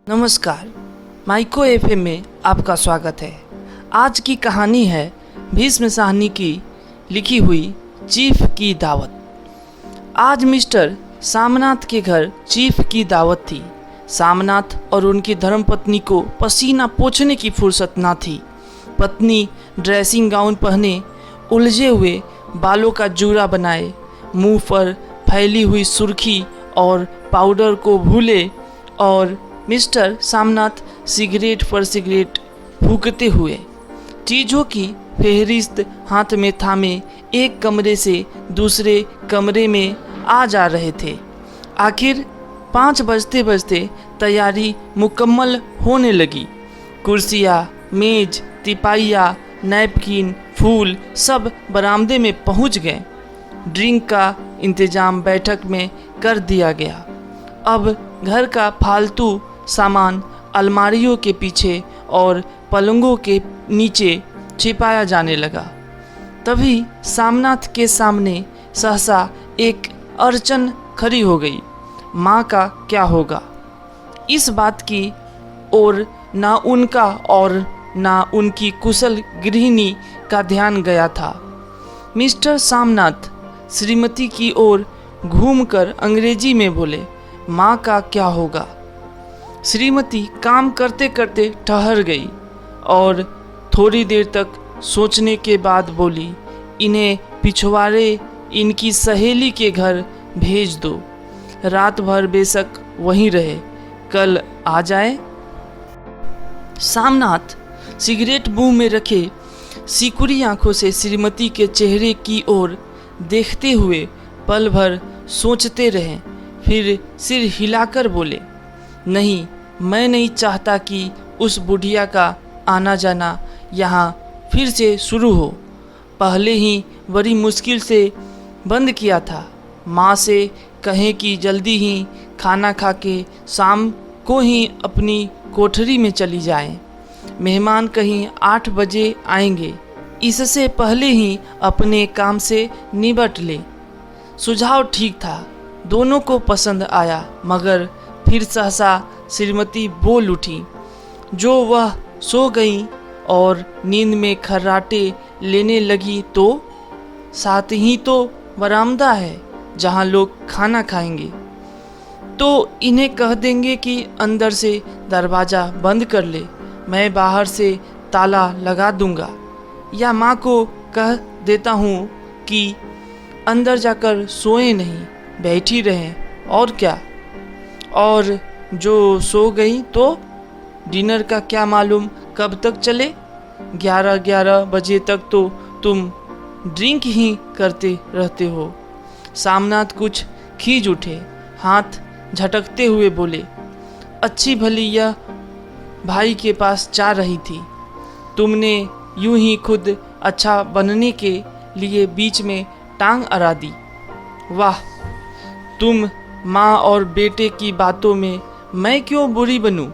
नमस्कार, micro FM में आपका स्वागत है। आज की कहानी है भीष्म साहनी की लिखी हुई चीफ की दावत। आज मिस्टर सामनाथ के घर चीफ की दावत थी। सामनाथ और उनकी धर्मपत्नी को पसीना पोंछने की फुर्सत ना थी। पत्नी ड्रेसिंग गाउन पहने, उलझे हुए बालों का जूड़ा बनाए, मुंह पर फैली हुई सुर्खी और पाउडर को भूले और मिस्टर सामनाथ सिगरेट पर सिगरेट फूंकते हुए चीज़ों की फेहरिस्त हाथ में थामे एक कमरे से दूसरे कमरे में आ जा रहे थे। आखिर 5 बजते बजते तैयारी मुकम्मल होने लगी। कुर्सियाँ, मेज, तिपाइया, नैपकिन, फूल सब बरामदे में पहुंच गए। ड्रिंक का इंतज़ाम बैठक में कर दिया गया। अब घर का फालतू सामान अलमारियों के पीछे और पलंगों के नीचे छिपाया जाने लगा। तभी सामनाथ के सामने सहसा एक अड़चन खड़ी हो गई। माँ का क्या होगा? इस बात की ओर ना उनका और ना उनकी कुशल गृहिणी का ध्यान गया था। मिस्टर सामनाथ श्रीमती की ओर घूमकर अंग्रेजी में बोले, माँ का क्या होगा? श्रीमती काम करते करते ठहर गई और थोड़ी देर तक सोचने के बाद बोली, इन्हें पिछवाड़े इनकी सहेली के घर भेज दो। रात भर बेशक वहीं रहे, कल आ जाए। सामनाथ सिगरेट मुंह में रखे सिकुड़ी आंखों से श्रीमती के चेहरे की ओर देखते हुए पल भर सोचते रहे। फिर सिर हिलाकर बोले, नहीं, मैं नहीं चाहता कि उस बुढ़िया का आना जाना यहाँ फिर से शुरू हो। पहले ही बड़ी मुश्किल से बंद किया था। माँ से कहें कि जल्दी ही खाना खा के शाम को ही अपनी कोठरी में चली जाएं। मेहमान कहीं 8 बजे आएंगे, इससे पहले ही अपने काम से निपट ले। सुझाव ठीक था, दोनों को पसंद आया, मगर फिर सहसा श्रीमती बोल उठी। जो वह सो गई और नींद में खर्राटे लेने लगी तो साथ ही तो बरामदा है जहाँ लोग खाना खाएंगे, तो इन्हें कह देंगे कि अंदर से दरवाज़ा बंद कर ले, मैं बाहर से ताला लगा दूंगा। या माँ को कह देता हूँ कि अंदर जाकर सोए नहीं, बैठी रहें, और क्या। और जो सो गई तो डिनर का क्या मालूम कब तक चले? 11 बजे तक तो तुम ड्रिंक ही करते रहते हो। सामनाथ कुछ खींच उठे, हाथ झटकते हुए बोले, अच्छी भली यह भाई के पास जा रही थी, तुमने यूं ही खुद अच्छा बनने के लिए बीच में टांग अड़ा दी। वाह, तुम माँ और बेटे की बातों में मैं क्यों बुरी बनूं?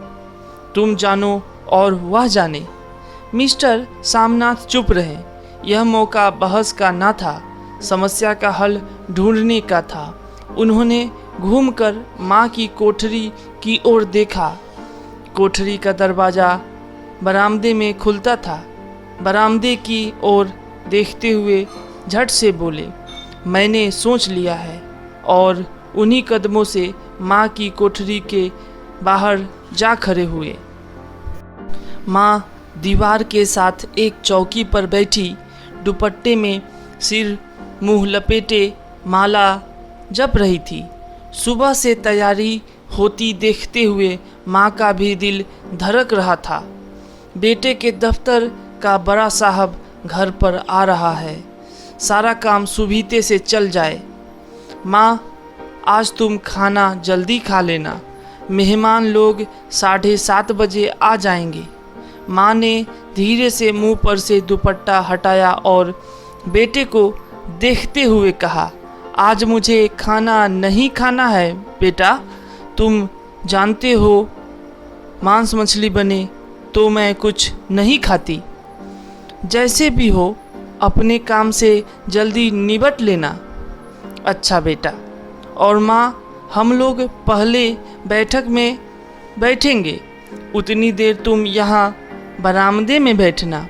तुम जानो और वह जाने। मिस्टर सामनाथ चुप रहे। यह मौका बहस का ना था, समस्या का हल ढूंढने का था। उन्होंने घूमकर माँ की कोठरी की ओर देखा। कोठरी का दरवाज़ा बरामदे में खुलता था। बरामदे की ओर देखते हुए झट से बोले, मैंने सोच लिया है, और उन्हीं कदमों से माँ की कोठरी के बाहर जा खड़े हुए। माँ दीवार के साथ एक चौकी पर बैठी, दुपट्टे में सिर मुंह लपेटे माला जप रही थी। सुबह से तैयारी होती देखते हुए माँ का भी दिल धड़क रहा था। बेटे के दफ्तर का बड़ा साहब घर पर आ रहा है, सारा काम सुबीते से चल जाए। माँ, आज तुम खाना जल्दी खा लेना, मेहमान लोग 7:30 बजे आ जाएंगे। माँ ने धीरे से मुंह पर से दुपट्टा हटाया और बेटे को देखते हुए कहा, आज मुझे खाना नहीं खाना है बेटा, तुम जानते हो मांस मछली बने तो मैं कुछ नहीं खाती। जैसे भी हो अपने काम से जल्दी निपट लेना। अच्छा बेटा। और माँ, हम लोग पहले बैठक में बैठेंगे, उतनी देर तुम यहाँ बरामदे में बैठना।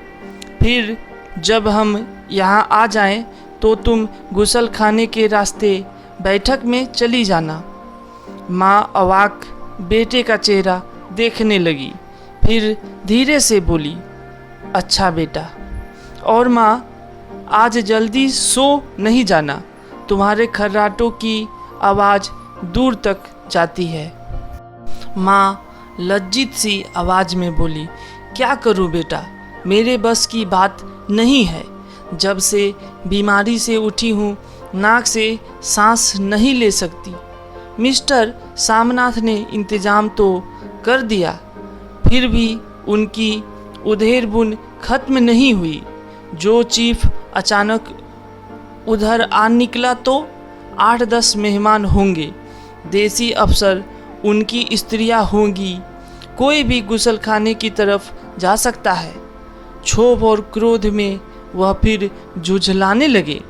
फिर जब हम यहाँ आ जाएं तो तुम गुसल खाने के रास्ते बैठक में चली जाना। माँ अवाक बेटे का चेहरा देखने लगी, फिर धीरे से बोली, अच्छा बेटा। और माँ, आज जल्दी सो नहीं जाना, तुम्हारे खर्राटों की आवाज़ दूर तक जाती है। माँ लज्जित सी आवाज़ में बोली, क्या करूँ बेटा, मेरे बस की बात नहीं है। जब से बीमारी से उठी हूँ, नाक से सांस नहीं ले सकती। मिस्टर सामनाथ ने इंतज़ाम तो कर दिया, फिर भी उनकी उधेड़ बुन खत्म नहीं हुई। जो चीफ अचानक उधर आ निकला तो 8-10 मेहमान होंगे, देसी अफसर, उनकी स्त्रियां होंगी। कोई भी गुसल खाने की तरफ जा सकता है। क्षोभ और क्रोध में वह फिर झुझलाने लगे।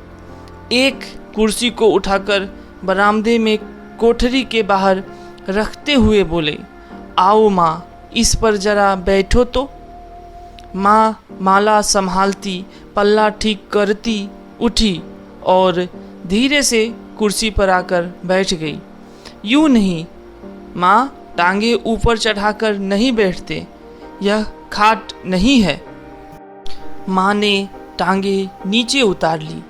एक कुर्सी को उठाकर बरामदे में कोठरी के बाहर रखते हुए बोले, आओ माँ, इस पर जरा बैठो तो। माँ माला संभालती, पल्ला ठीक करती उठी और धीरे से कुर्सी पर आकर बैठ गई। यूँ नहीं माँ, टांगे ऊपर चढ़ाकर नहीं बैठते, यह खाट नहीं है। माँ ने टांगे नीचे उतार ली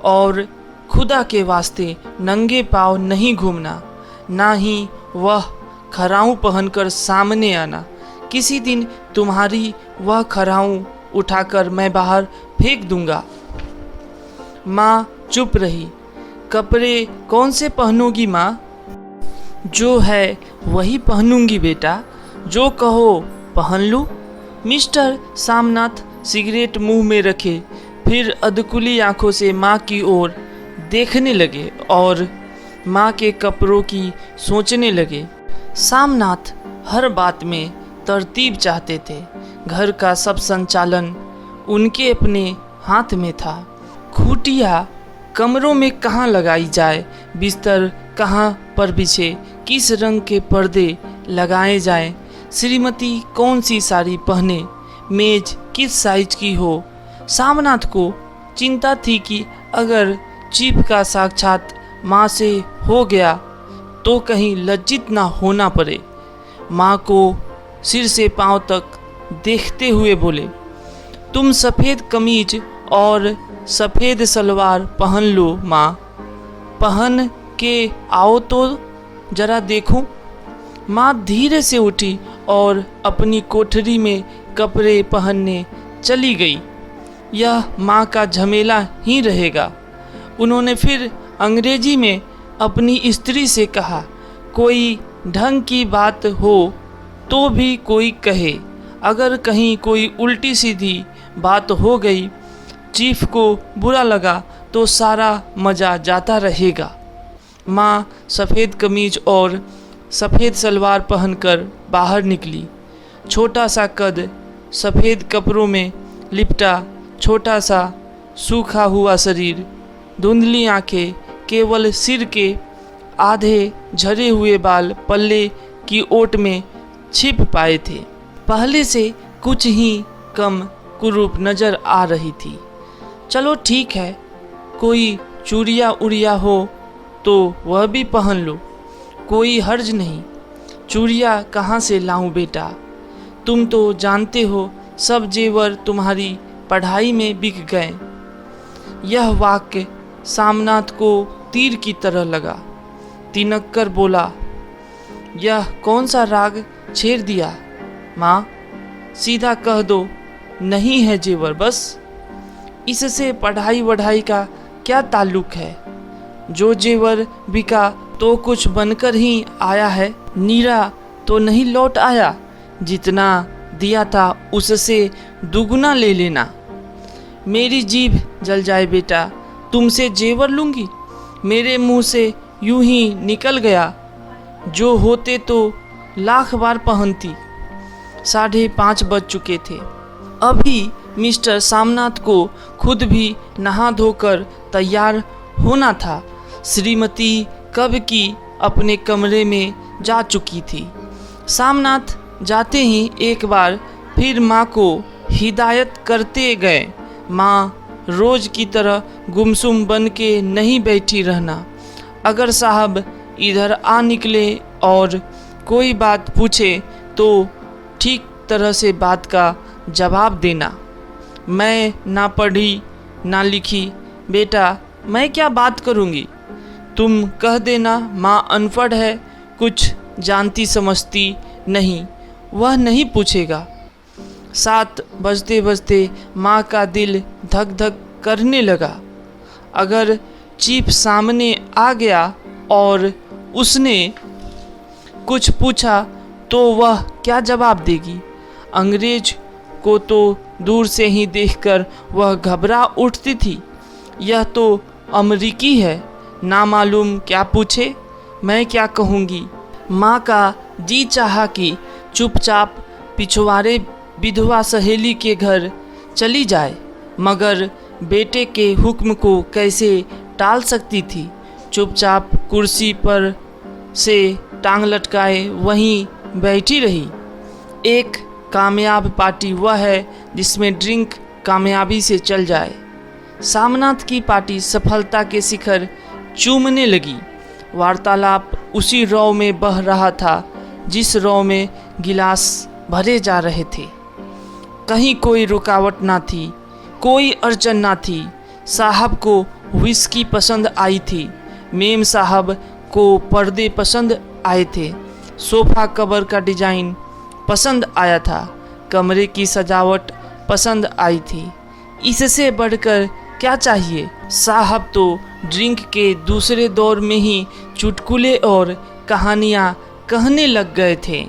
और खुदा के वास्ते नंगे पाँव नहीं घूमना, ना ही वह खराऊं पहनकर सामने आना। किसी दिन तुम्हारी वह खराऊं उठाकर मैं बाहर फेंक दूंगा। माँ चुप रही। कपड़े कौन से पहनोगी माँ? जो है वही पहनूंगी बेटा, जो कहो पहन लूँ। मिस्टर सामनाथ सिगरेट मुंह में रखे, फिर अधकुली आंखों से माँ की ओर देखने लगे और माँ के कपड़ों की सोचने लगे। सामनाथ हर बात में तरतीब चाहते थे। घर का सब संचालन उनके अपने हाथ में था। खूटियाँ कमरों में कहाँ लगाई जाए, बिस्तर कहाँ पर बिछे, किस रंग के पर्दे लगाए जाएं, श्रीमती कौन सी साड़ी पहने, मेज किस साइज की हो। सामनाथ को चिंता थी कि अगर चीफ का साक्षात माँ से हो गया तो कहीं लज्जित ना होना पड़े। माँ को सिर से पांव तक देखते हुए बोले, तुम सफ़ेद कमीज और सफ़ेद सलवार पहन लो माँ, पहन के आओ तो जरा देखूं। माँ धीरे से उठी और अपनी कोठरी में कपड़े पहनने चली गई। यह माँ का झमेला ही रहेगा। उन्होंने फिर अंग्रेजी में अपनी स्त्री से कहा, कोई ढंग की बात हो तो भी कोई कहे, अगर कहीं कोई उल्टी सीधी बात हो गई, चीफ को बुरा लगा तो सारा मज़ा जाता रहेगा। माँ सफ़ेद कमीज और सफ़ेद सलवार पहनकर बाहर निकली। छोटा सा कद, सफ़ेद कपड़ों में लिपटा छोटा सा सूखा हुआ शरीर, धुंधली आंखें, केवल सिर के आधे झरे हुए बाल पल्ले की ओट में छिप पाए थे। पहले से कुछ ही कम कुरूप नज़र आ रही थी। चलो ठीक है, कोई चूड़िया उड़िया हो तो वह भी पहन लो, कोई हर्ज नहीं। चूड़िया कहाँ से लाऊं बेटा, तुम तो जानते हो सब जेवर तुम्हारी पढ़ाई में बिक गए। यह वाक्य सामनाथ को तीर की तरह लगा। तिनक कर बोला, यह कौन सा राग छेड़ दिया माँ, सीधा कह दो नहीं है जेवर बस। इससे पढ़ाई वढ़ाई का क्या ताल्लुक है? जो जेवर बिका तो कुछ बनकर ही आया है, नीरा तो नहीं लौट आया। जितना दिया था उससे दुगुना ले लेना। मेरी जीभ जल जाए बेटा, तुमसे जेवर लूँगी? मेरे मुंह से यूं ही निकल गया, जो होते तो लाख बार पहनती। 5:30 बज चुके थे। अभी मिस्टर सामनाथ को खुद भी नहा धोकर तैयार होना था। श्रीमती कब की अपने कमरे में जा चुकी थी। सामनाथ जाते ही एक बार फिर माँ को हिदायत करते गए, माँ रोज की तरह गुमसुम बन के नहीं बैठी रहना। अगर साहब इधर आ निकले और कोई बात पूछे तो ठीक तरह से बात का जवाब देना। मैं ना पढ़ी ना लिखी बेटा, मैं क्या बात करूँगी। तुम कह देना माँ अनपढ़ है, कुछ जानती समझती नहीं, वह नहीं पूछेगा। 7 बजते बजते माँ का दिल धक धक करने लगा। अगर चीफ सामने आ गया और उसने कुछ पूछा तो वह क्या जवाब देगी। अंग्रेज को तो दूर से ही देखकर वह घबरा उठती थी। यह तो अमरीकी है, ना मालूम क्या पूछे, मैं क्या कहूँगी। माँ का जी चाहा कि चुपचाप पिछवाड़े विधवा सहेली के घर चली जाए, मगर बेटे के हुक्म को कैसे टाल सकती थी। चुपचाप कुर्सी पर से टांग लटकाए वहीं बैठी रही। एक कामयाब पार्टी वह है जिसमें ड्रिंक कामयाबी से चल जाए। सामनाथ की पार्टी सफलता के शिखर चूमने लगी। वार्तालाप उसी रौ में बह रहा था जिस रौ में गिलास भरे जा रहे थे। कहीं कोई रुकावट ना थी, कोई अड़चन ना थी। साहब को विस्की पसंद आई थी, मेम साहब को पर्दे पसंद आए थे, सोफ़ा कवर का डिज़ाइन पसंद आया था, कमरे की सजावट पसंद आई थी। इससे बढ़कर क्या चाहिए। साहब तो ड्रिंक के दूसरे दौर में ही चुटकुले और कहानियाँ कहने लग गए थे।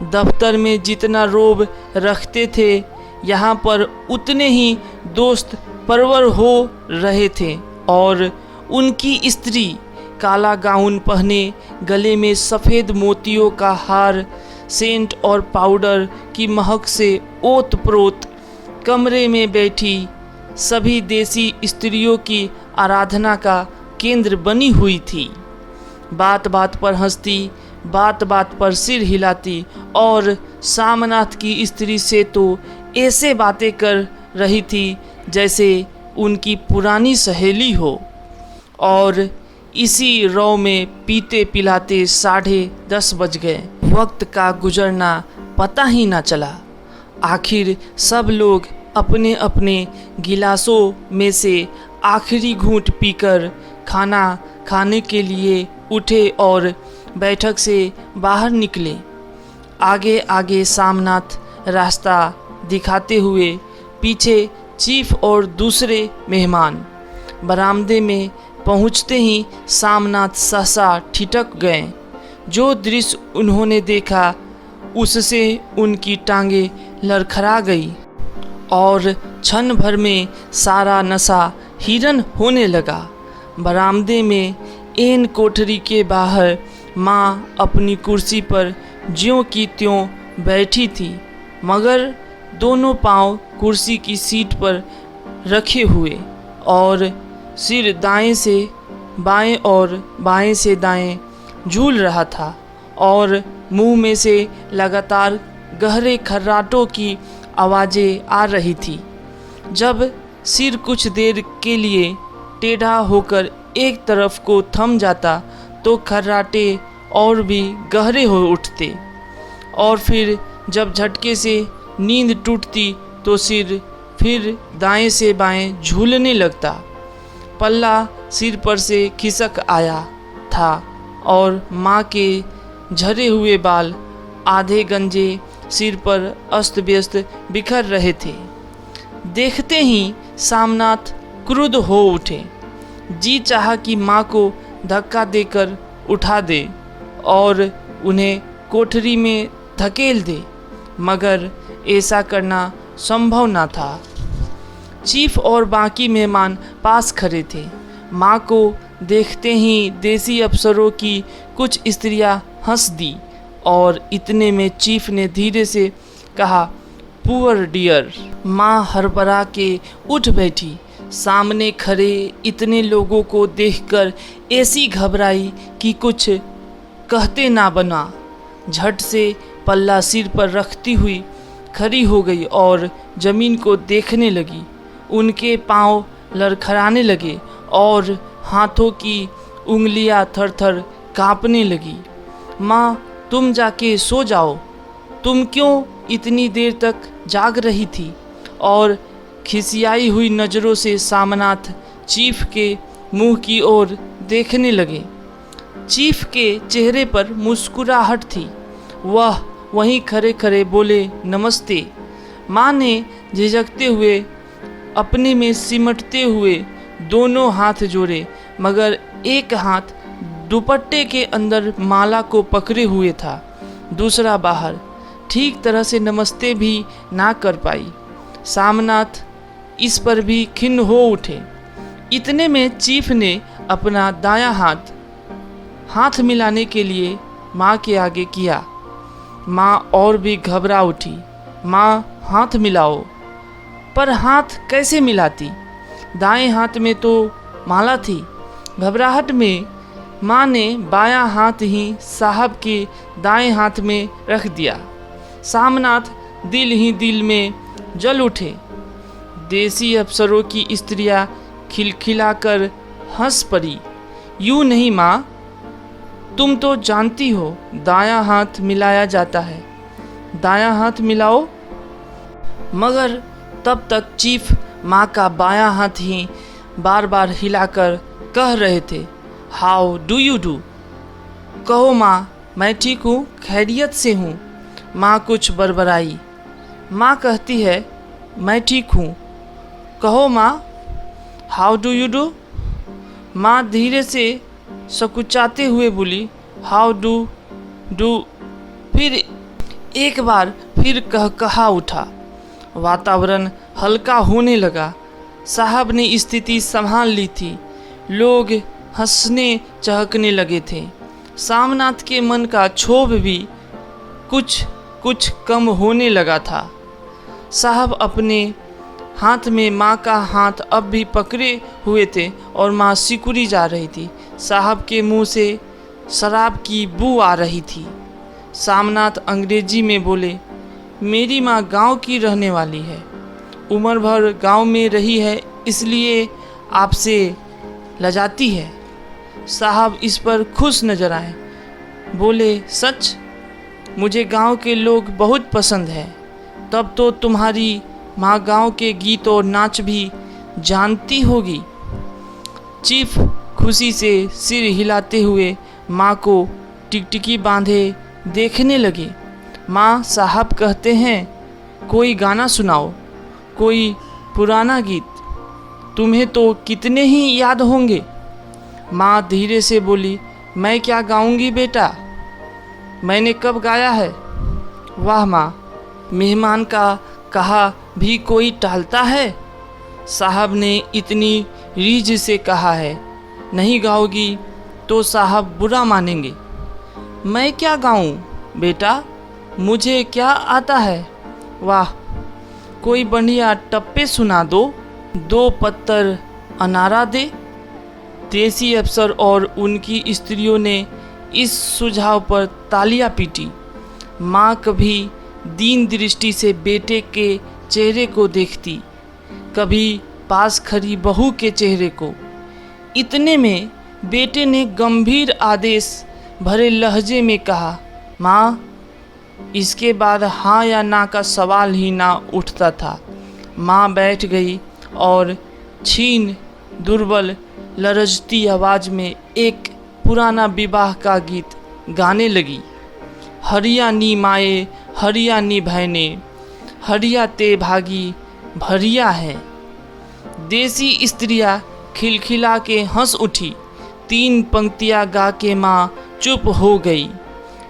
दफ्तर में जितना रोब रखते थे, यहाँ पर उतने ही दोस्त परवर हो रहे थे। और उनकी स्त्री काला गाउन पहने, गले में सफ़ेद मोतियों का हार, सेंट और पाउडर की महक से ओत प्रोत कमरे में बैठी सभी देसी स्त्रियों की आराधना का केंद्र बनी हुई थी। बात बात पर हंसती, बात बात पर सिर हिलाती और सामनाथ की स्त्री से तो ऐसे बातें कर रही थी जैसे उनकी पुरानी सहेली हो। और इसी रौ में पीते पिलाते 10:30 बज गए। वक्त का गुजरना पता ही ना चला। आखिर सब लोग अपने अपने गिलासों में से आखिरी घूंट पीकर खाना खाने के लिए उठे और बैठक से बाहर निकले। आगे आगे सामनाथ रास्ता दिखाते हुए, पीछे चीफ और दूसरे मेहमान। बरामदे में पहुंचते ही सामनाथ सहसा ठिठक गए। जो दृश्य उन्होंने देखा उससे उनकी टांगें लड़खड़ा गई और क्षण भर में सारा नशा हिरन होने लगा। बरामदे में एन कोठरी के बाहर माँ अपनी कुर्सी पर ज्यों की त्यों बैठी थी, मगर दोनों पांव कुर्सी की सीट पर रखे हुए और सिर दाएं से बाएं और बाएं से दाएं झूल रहा था और मुंह में से लगातार गहरे खर्राटों की आवाज़ें आ रही थी। जब सिर कुछ देर के लिए टेढ़ा होकर एक तरफ को थम जाता तो खर्राटे और भी गहरे हो उठते और फिर जब झटके से नींद टूटती तो सिर फिर दाएं से बाएं झूलने लगता। पल्ला सिर पर से खिसक आया था और माँ के झरे हुए बाल आधे गंजे सिर पर अस्त व्यस्त बिखर रहे थे। देखते ही सामनाथ क्रुद्ध हो उठे। जी चाहा कि माँ को धक्का देकर उठा दे और उन्हें कोठरी में धकेल दे, मगर ऐसा करना संभव न था। चीफ और बाकी मेहमान पास खड़े थे। माँ को देखते ही देसी अफसरों की कुछ स्त्रियां हंस दी और इतने में चीफ ने धीरे से कहा, पुअर डियर। माँ हड़बड़ा के उठ बैठी। सामने खड़े इतने लोगों को देखकर ऐसी घबराई कि कुछ कहते ना बना। झट से पल्ला सिर पर रखती हुई खड़ी हो गई और जमीन को देखने लगी। उनके पांव लड़खड़ाने लगे और हाथों की उंगलियां थर-थर कांपने लगी। माँ, तुम जाके सो जाओ। तुम क्यों इतनी देर तक जाग रही थी? और खिसियाई हुई नज़रों से सामनाथ चीफ के मुंह की ओर देखने लगे। चीफ के चेहरे पर मुस्कुराहट थी। वह वहीं खड़े खड़े बोले, नमस्ते। माँ ने झिझकते हुए अपने में सिमटते हुए दोनों हाथ जोड़े, मगर एक हाथ दुपट्टे के अंदर माला को पकड़े हुए था, दूसरा बाहर। ठीक तरह से नमस्ते भी ना कर पाई। सामनाथ इस पर भी खिन्न हो उठे। इतने में चीफ ने अपना दायां हाथ मिलाने के लिए माँ के आगे किया। माँ और भी घबरा उठी। माँ, हाथ मिलाओ। पर हाथ कैसे मिलाती? दाएं हाथ में तो माला थी। घबराहट में माँ ने बायां हाथ ही साहब के दाएं हाथ में रख दिया। सामनाथ दिल ही दिल में जल उठे। देसी अफसरों की स्त्रियां खिलखिलाकर हंस पड़ी। यूं नहीं माँ, तुम तो जानती हो दायां हाथ मिलाया जाता है। दायां हाथ मिलाओ। मगर तब तक चीफ माँ का बायां हाथ ही बार बार हिलाकर कह रहे थे, हाउ डू यू डू। कहो माँ, मैं ठीक हूँ, खैरियत से हूँ। माँ कुछ बड़बड़ाई। माँ कहती है, मैं ठीक हूँ। कहो माँ, हाउ डू यू डू। माँ धीरे से सकुचाते हुए बोली, हाउ डू डू। फिर एक बार फिर कहा उठा। वातावरण हल्का होने लगा। साहब ने स्थिति संभाल ली थी। लोग हंसने चहकने लगे थे। सामनाथ के मन का क्षोभ भी कुछ कम होने लगा था। साहब अपने हाथ में माँ का हाथ अब भी पकड़े हुए थे और माँ सिकुड़ी जा रही थी। साहब के मुंह से शराब की बू आ रही थी। सामनाथ अंग्रेजी में बोले, मेरी माँ गांव की रहने वाली है, उम्र भर गांव में रही है, इसलिए आपसे लजाती है। साहब इस पर खुश नजर आए। बोले, सच? मुझे गांव के लोग बहुत पसंद है। तब तो तुम्हारी माँ गांव के गीत और नाच भी जानती होगी। चीफ खुशी से सिर हिलाते हुए माँ को टिकटिकी बांधे देखने लगे। माँ, साहब कहते हैं कोई गाना सुनाओ, कोई पुराना गीत। तुम्हें तो कितने ही याद होंगे। माँ धीरे से बोली, मैं क्या गाऊंगी बेटा, मैंने कब गाया है। वाह माँ, मेहमान का कहा भी कोई टालता है। साहब ने इतनी रीझ से कहा है, नहीं गाओगी तो साहब बुरा मानेंगे। मैं क्या गाऊं बेटा, मुझे क्या आता है। वाह, कोई बढ़िया टप्पे सुना दो, 2 पत्तर अनारा दे। देसी अफसर और उनकी स्त्रियों ने इस सुझाव पर तालियां पीटी। माँ कभी दीन दृष्टि से बेटे के चेहरे को देखती, कभी पास खड़ी बहू के चेहरे को। इतने में बेटे ने गंभीर आदेश भरे लहजे में कहा, माँ। इसके बाद हाँ या ना का सवाल ही ना उठता था। माँ बैठ गई और क्षीण दुर्बल लरजती आवाज़ में एक पुराना विवाह का गीत गाने लगी। हरिया नी माए, हरिया नी बहने, हरिया ते भागी भरिया है। देसी स्त्रियाँ खिलखिला के हंस उठी। 3 पंक्तियाँ गा के माँ चुप हो गई।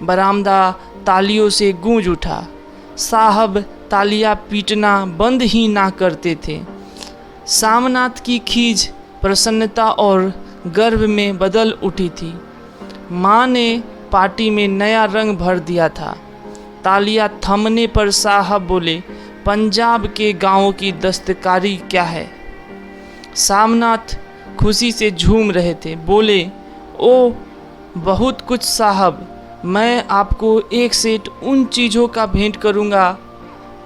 बरामदा तालियों से गूंज उठा। साहब तालियां पीटना बंद ही ना करते थे। सामनाथ की खीज प्रसन्नता और गर्व में बदल उठी थी। माँ ने पार्टी में नया रंग भर दिया था। तालियां थमने पर साहब बोले, पंजाब के गांवों की दस्तकारी क्या है। सामनाथ खुशी से झूम रहे थे। बोले, ओ बहुत कुछ साहब, मैं आपको एक सेट उन चीज़ों का भेंट करूँगा,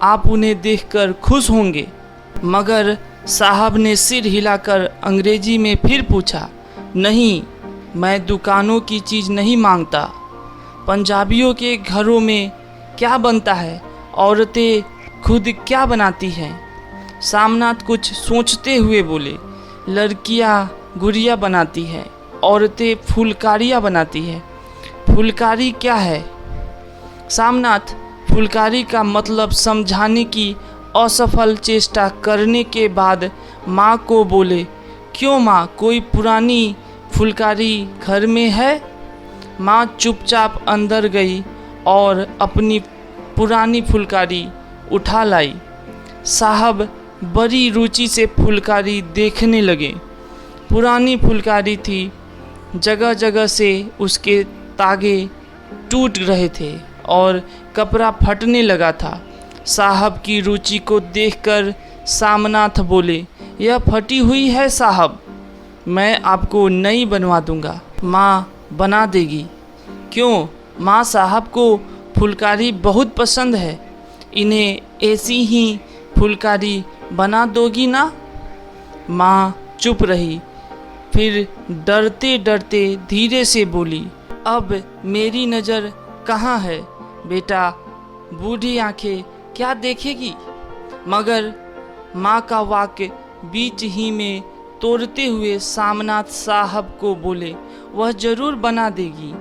आप उन्हें देखकर खुश होंगे। मगर साहब ने सिर हिलाकर अंग्रेजी में फिर पूछा, नहीं, मैं दुकानों की चीज़ नहीं मांगता। पंजाबियों के घरों में क्या बनता है, औरतें खुद क्या बनाती हैं? सामनाथ कुछ सोचते हुए बोले, लड़कियां गुड़िया बनाती है, औरतें फुलकारियाँ बनाती है। फुलकारी क्या है? सामनाथ फुलकारी का मतलब समझाने की असफल चेष्टा करने के बाद माँ को बोले, क्यों माँ, कोई पुरानी फुलकारी घर में है? माँ चुपचाप अंदर गई और अपनी पुरानी फुलकारी उठा लाई। साहब बड़ी रुचि से फुलकारी देखने लगे। पुरानी फुलकारी थी, जगह जगह से उसके तागे टूट रहे थे और कपड़ा फटने लगा था। साहब की रुचि को देखकर सामनाथ बोले, यह फटी हुई है साहब, मैं आपको नई बनवा दूंगा। माँ बना देगी। क्यों माँ, साहब को फुलकारी बहुत पसंद है, इन्हें ऐसी ही फुलकारी बना दोगी ना? माँ चुप रही, फिर डरते डरते धीरे से बोली, अब मेरी नज़र कहाँ है बेटा, बूढ़ी आंखें क्या देखेगी? मगर माँ का वाक्य बीच ही में तोड़ते हुए सामनाथ साहब को बोले, वह जरूर बना देगी,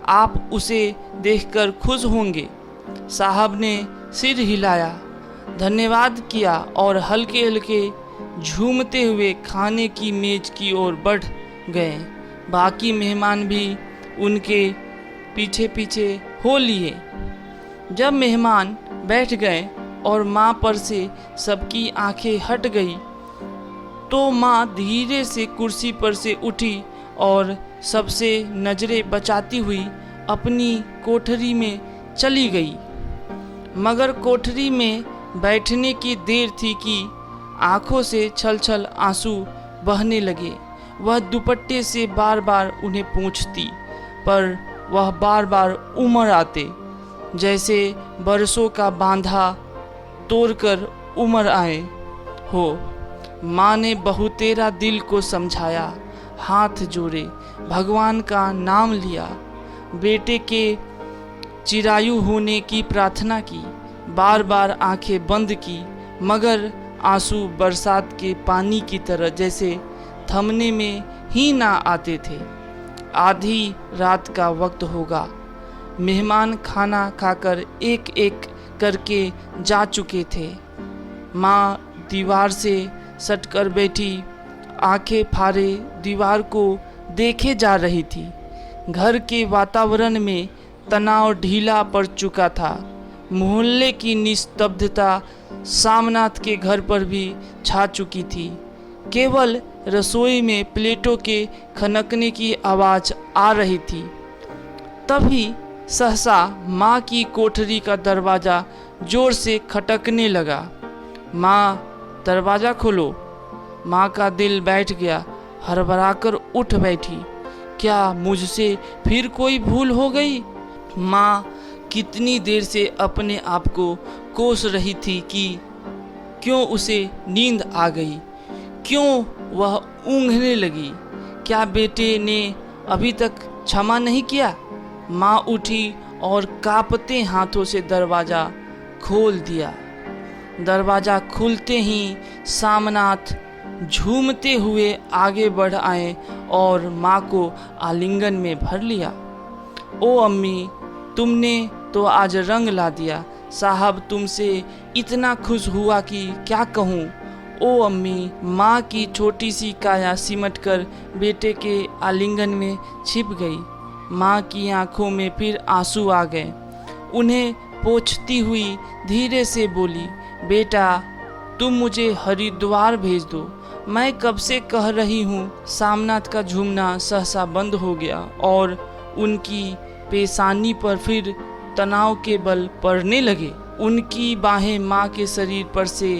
आप उसे देखकर खुश होंगे। साहब ने सिर हिलाया, धन्यवाद किया और हल्के हल्के झूमते हुए खाने की मेज की ओर बढ़ गए। बाकी मेहमान भी उनके पीछे पीछे हो लिए। जब मेहमान बैठ गए और माँ पर से सबकी आंखें हट गई तो माँ धीरे से कुर्सी पर से उठी और सबसे नज़रें बचाती हुई अपनी कोठरी में चली गई। मगर कोठरी में बैठने की देर थी कि आंखों से छल छल आंसू बहने लगे। वह दुपट्टे से बार बार उन्हें पोंछती, पर वह बार बार उमड़ आते, जैसे बरसों का बांधा तोड़कर उमड़ आए हो। माँ ने बहुतेरा दिल को समझाया, हाथ जोड़े, भगवान का नाम लिया, बेटे के चिरायु होने की प्रार्थना की, बार बार आंखें बंद की, मगर आंसू बरसात के पानी की तरह जैसे थमने में ही ना आते थे। आधी रात का वक्त होगा। मेहमान खाना खाकर एक एक करके जा चुके थे। माँ दीवार से सटकर बैठी, आंखें फाड़े दीवार को देखे जा रही थी। घर के वातावरण में तनाव ढीला पड़ चुका था। मोहल्ले की निस्तब्धता सामनाथ के घर पर भी छा चुकी थी। केवल रसोई में प्लेटों के खनकने की आवाज़ आ रही थी। तभी सहसा माँ की कोठरी का दरवाज़ा जोर से खटकने लगा। माँ, दरवाज़ा खोलो। माँ का दिल बैठ गया, हड़बड़ाकर उठ बैठी। क्या मुझसे फिर कोई भूल हो गई? माँ कितनी देर से अपने आप को कोस रही थी कि क्यों उसे नींद आ गई, क्यों वह ऊँघने लगी। क्या बेटे ने अभी तक क्षमा नहीं किया? माँ उठी और कांपते हाथों से दरवाज़ा खोल दिया। दरवाज़ा खुलते ही सामनाथ झूमते हुए आगे बढ़ आए और माँ को आलिंगन में भर लिया। ओ अम्मी, तुमने तो आज रंग ला दिया। साहब तुमसे इतना खुश हुआ कि क्या कहूँ। ओ अम्मी, माँ की छोटी सी काया सिमटकर बेटे के आलिंगन में छिप गई। माँ की आंखों में फिर आंसू आ गए। उन्हें पोंछती हुई धीरे से बोली, बेटा तुम मुझे हरिद्वार भेज दो, मैं कब से कह रही हूँ। सामनाथ का झूमना सहसा बंद हो गया और उनकी पेशानी पर फिर तनाव के बल पड़ने लगे। उनकी बाहें माँ के शरीर पर से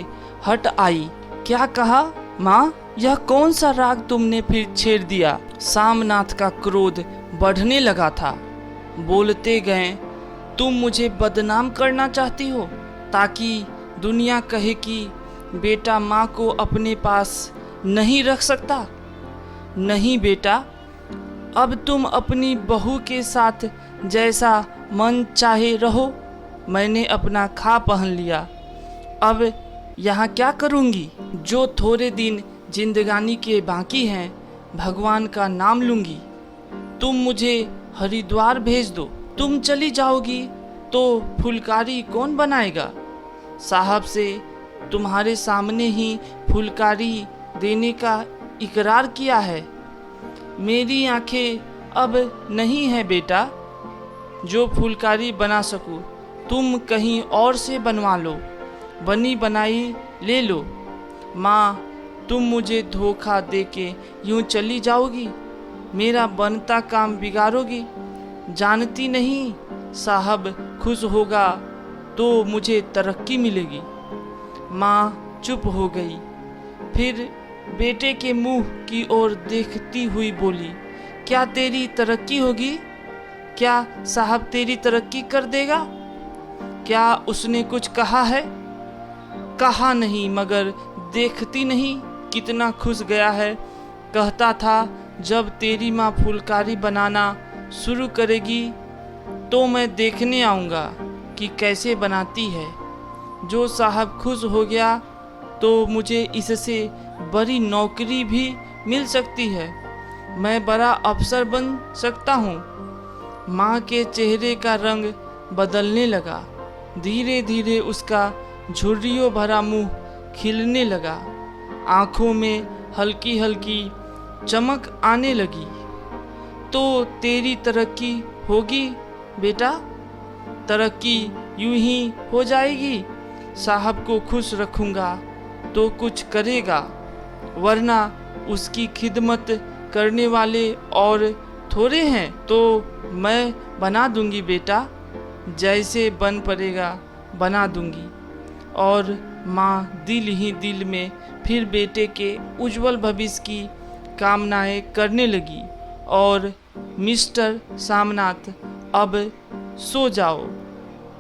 हट आई। क्या कहा माँ, यह कौन सा राग तुमने फिर छेड़ दिया? सामनाथ का क्रोध बढ़ने लगा था। बोलते गए, तुम मुझे बदनाम करना चाहती हो ताकि दुनिया कहे कि बेटा माँ को अपने पास नहीं रख सकता। नहीं बेटा, अब तुम अपनी बहू के साथ जैसा मन चाहे रहो। मैंने अपना खा पहन लिया, अब यहाँ क्या करूँगी? जो थोड़े दिन जिंदगानी के बाकी हैं, भगवान का नाम लूँगी। तुम मुझे हरिद्वार भेज दो। तुम चली जाओगी तो फुलकारी कौन बनाएगा? साहब से तुम्हारे सामने ही फुलकारी देने का इकरार किया है। मेरी आंखें अब नहीं है बेटा जो फुलकारी बना सकूं। तुम कहीं और से बनवा लो, बनी बनाई ले लो। माँ, तुम मुझे धोखा देके यूं चली जाओगी, मेरा बनता काम बिगाड़ोगी। जानती नहीं, साहब खुश होगा तो मुझे तरक्की मिलेगी। माँ चुप हो गई, फिर बेटे के मुंह की ओर देखती हुई बोली, क्या तेरी तरक्की होगी? क्या साहब तेरी तरक्की कर देगा? क्या उसने कुछ कहा है? कहा नहीं, मगर देखती नहीं कितना खुश गया है। कहता था जब तेरी माँ फुलकारी बनाना शुरू करेगी तो मैं देखने आऊँगा कि कैसे बनाती है। जो साहब खुश हो गया तो मुझे इससे बड़ी नौकरी भी मिल सकती है। मैं बड़ा अफसर बन सकता हूँ। माँ के चेहरे का रंग बदलने लगा। धीरे धीरे उसका झुर्रियों भरा मुंह खिलने लगा। आँखों में हल्की हल्की चमक आने लगी। तो तेरी तरक्की होगी बेटा, तरक्की यूं ही हो जाएगी। साहब को खुश रखूँगा तो कुछ करेगा, वरना उसकी खिदमत करने वाले और थोड़े हैं। तो मैं बना दूंगी बेटा, जैसे बन पड़ेगा बना दूंगी। और माँ दिल ही दिल में फिर बेटे के उज्जवल भविष्य की कामनाएं करने लगी। और मिस्टर सामनाथ, अब सो जाओ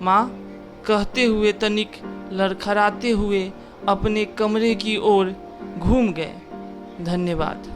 माँ, कहते हुए तनिक लड़खड़ाते हुए अपने कमरे की ओर घूम गए। धन्यवाद।